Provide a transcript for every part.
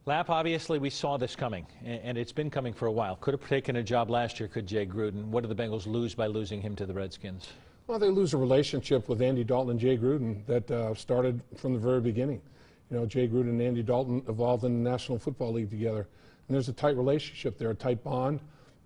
Lap, obviously we saw this coming, and it's been coming for a while. Could have taken a job last year, could Jay Gruden. What did the Bengals lose by losing him to the Redskins? Well, they lose a relationship with Andy Dalton and Jay Gruden that started from the very beginning. You know, Jay Gruden and Andy Dalton evolved in the National Football League together. And there's a tight relationship there, a tight bond.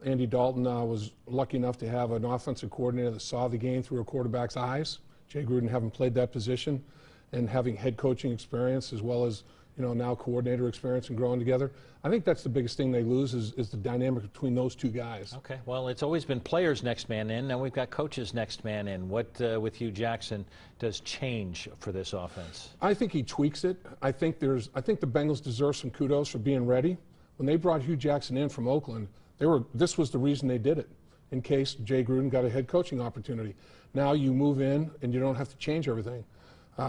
Andy Dalton was lucky enough to have an offensive coordinator that saw the game through a quarterback's eyes. Jay Gruden having played that position and having head coaching experience as well as, you know, now coordinator experience and growing together. I think that's the biggest thing they lose is the dynamic between those two guys. Okay, well, it's always been players next man in. Now we've got coaches next man in. What, with Hue Jackson, does change for this offense? I think he tweaks it. I think the Bengals deserve some kudos for being ready. When they brought Hue Jackson in from Oakland, this was the reason they did it, in case Jay Gruden got a head coaching opportunity. Now you move in and you don't have to change everything.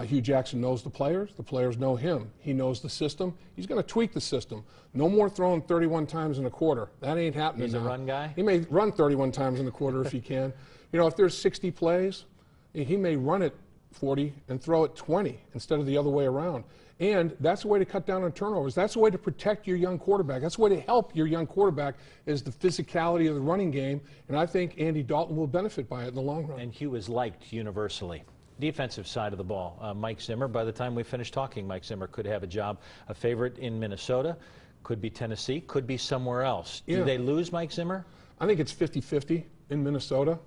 Hue Jackson knows the players know him. He knows the system. He's going to tweak the system. No more throwing 31 times in a quarter. That ain't happening. He's now. A run guy? He may run 31 times in a quarter if he can. You know, if there's 60 plays, he may run it 40 and throw it 20 instead of the other way around. And that's a way to cut down on turnovers. That's a way to protect your young quarterback. That's a way to help your young quarterback is the physicality of the running game. And I think Andy Dalton will benefit by it in the long run. And Hue is liked universally. Defensive side of the ball, Mike Zimmer, by the time we finish talking, Mike Zimmer could have a job, a favorite in Minnesota, could be Tennessee, could be somewhere else. Do they lose Mike Zimmer? I think it's 50-50 in Minnesota.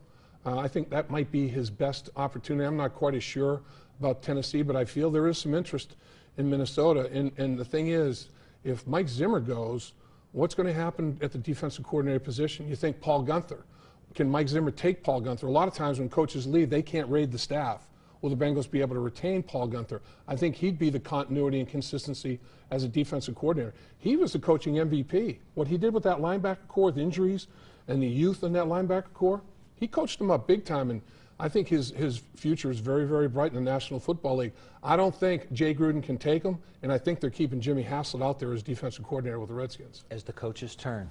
I think that might be his best opportunity. I'm not quite as sure about Tennessee, but I feel there is some interest in Minnesota. And the thing is, if Mike Zimmer goes, what's going to happen at the defensive coordinator position? You think Paul Guenther. Can Mike Zimmer take Paul Guenther? A lot of times when coaches leave, they can't raid the staff. Will the Bengals be able to retain Paul Guenther? I think he'd be the continuity and consistency as a defensive coordinator. He was the coaching MVP. What he did with that linebacker core with injuries and the youth in that linebacker core, he coached them up big time, and I think his future is very, very bright in the National Football League. I don't think Jay Gruden can take him, and I think they're keeping Jimmy Haslett out there as defensive coordinator with the Redskins. As the coaches turn.